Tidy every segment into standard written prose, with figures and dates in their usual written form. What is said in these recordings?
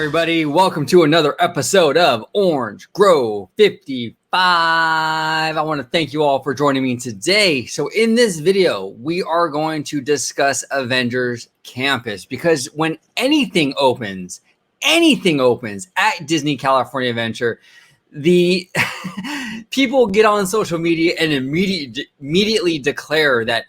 everybody. Welcome to another episode of Orange Grow 55. I want to thank you all for joining me today. So in this video, we are going to discuss Avengers Campus, because when anything opens at Disney California Adventure, the people get on social media and immediately declare that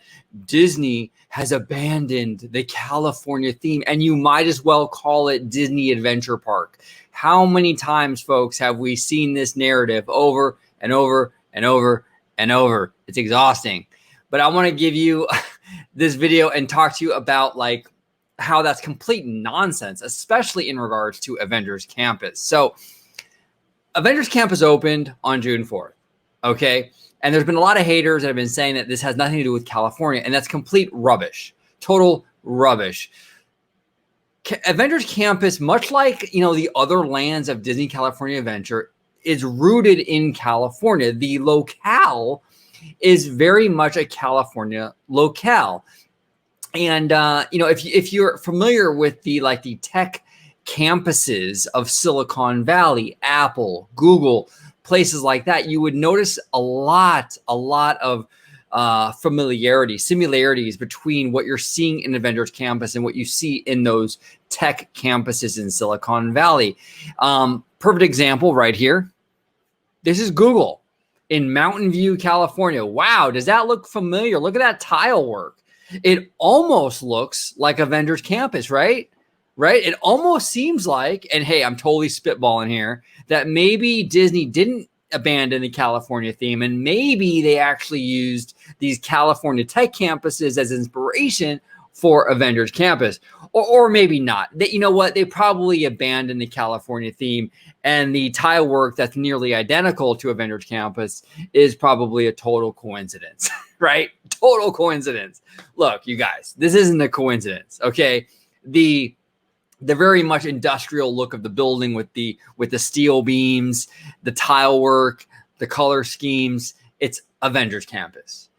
Disney has abandoned the California theme, and you might as well call it Disney Adventure Park. How many times, folks, have we seen this narrative over and over and over and over? It's exhausting. But I want to give you this video and talk to you about how that's complete nonsense, especially in regards to Avengers Campus. So Avengers Campus opened on June 4th, okay? And there's been a lot of haters that have been saying that this has nothing to do with California, and that's complete rubbish, total rubbish. Avengers Campus, much like, the other lands of Disney California Adventure, is rooted in California. The locale is very much a California locale. And, if you're familiar with the tech campuses of Silicon Valley, Apple, Google, places like that, you would notice a lot of similarities between what you're seeing in Avengers Campus and what you see in those tech campuses in Silicon Valley. Perfect example right here. This is Google in Mountain View, California. Wow, does that look familiar? Look at that tile work. It almost looks like Avengers Campus, right? It almost seems like, and hey, I'm totally spitballing here, that maybe Disney didn't abandon the California theme, and maybe they actually used these California tech campuses as inspiration for Avengers Campus, or maybe not. You know what? They probably abandoned the California theme, and the tile work that's nearly identical to Avengers Campus is probably a total coincidence, right? Total coincidence. Look, you guys, this isn't a coincidence, okay? The very much industrial look of the building with the steel beams, the tile work, the color schemes, it's Avengers Campus.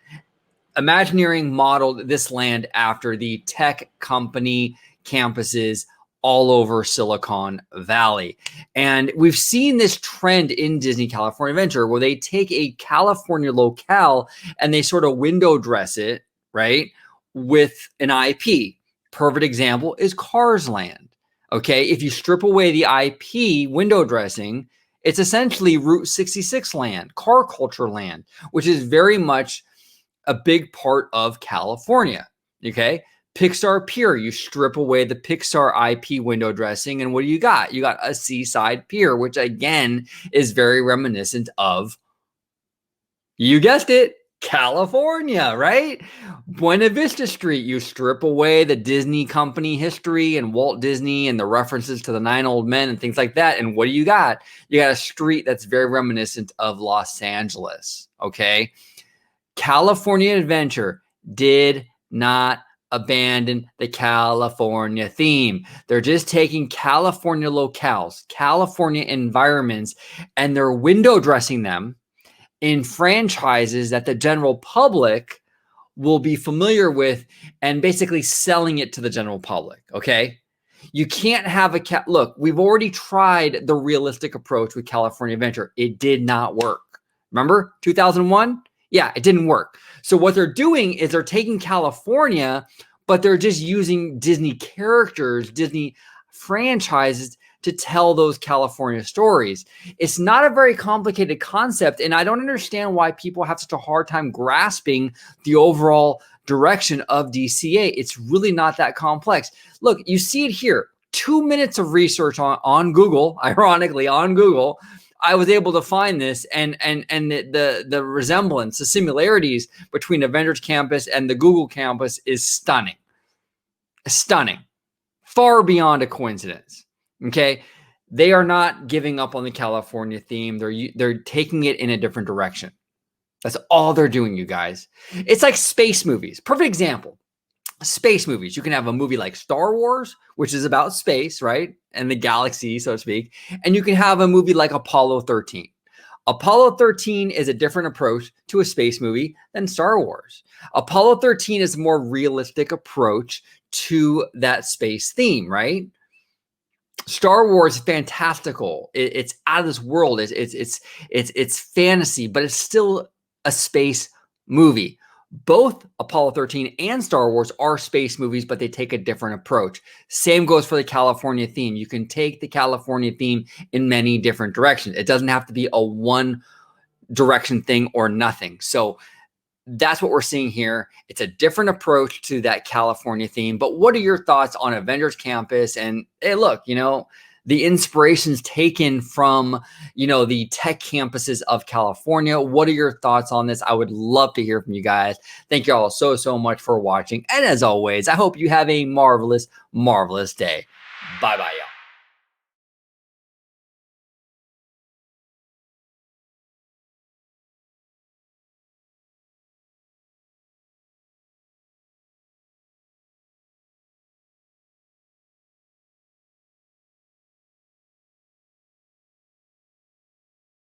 Imagineering modeled this land after the tech company campuses all over Silicon Valley. And we've seen this trend in Disney California Adventure where they take a California locale and they sort of window dress it, right, with an IP. Perfect example is Cars Land. Okay, if you strip away the IP window dressing, it's essentially Route 66 land, car culture land, which is very much a big part of California. Okay, Pixar Pier, you strip away the Pixar IP window dressing, and what do you got? You got a seaside pier, which again is very reminiscent of, you guessed it, California, right? Buena Vista Street, you strip away the Disney company history and Walt Disney and the references to the 9 Old Men and things like that. And what do you got? You got a street that's very reminiscent of Los Angeles, okay? California Adventure did not abandon the California theme. They're just taking California locales, California environments, and they're window dressing them in franchises that the general public will be familiar with and basically selling it to the general public, okay? You can't have look, we've already tried the realistic approach with California Adventure. It did not work. Remember 2001? Yeah, it didn't work. So what they're doing is they're taking California, but they're just using Disney characters, Disney franchises to tell those California stories. It's not a very complicated concept, and I don't understand why people have such a hard time grasping the overall direction of DCA. It's really not that complex. Look, you see it here. 2 minutes of research on Google, ironically on Google, I was able to find this, and the resemblance, the similarities between Avengers Campus and the Google campus is stunning. Stunning. Far beyond a coincidence. Okay, they are not giving up on the California theme. They're taking it in a different direction. That's all they're doing, you guys. It's like space movies. Perfect example. Space movies. You can have a movie like Star Wars, which is about space, right? And the galaxy, so to speak. And you can have a movie like Apollo 13. Apollo 13 is a different approach to a space movie than Star Wars. Apollo 13 is a more realistic approach to that space theme, right? Star Wars is fantastical. It's out of this world. It's fantasy, but it's still a space movie. Both Apollo 13 and Star Wars are space movies, but they take a different approach. Same goes for the California theme. You can take the California theme in many different directions. It doesn't have to be a one direction thing or nothing. So that's what we're seeing here. It's a different approach to that California theme. But what are your thoughts on Avengers Campus? And hey, look, the inspirations taken from, the tech campuses of California. What are your thoughts on this? I would love to hear from you guys. Thank you all so much for watching. And as always, I hope you have a marvelous, marvelous day. Bye-bye, y'all.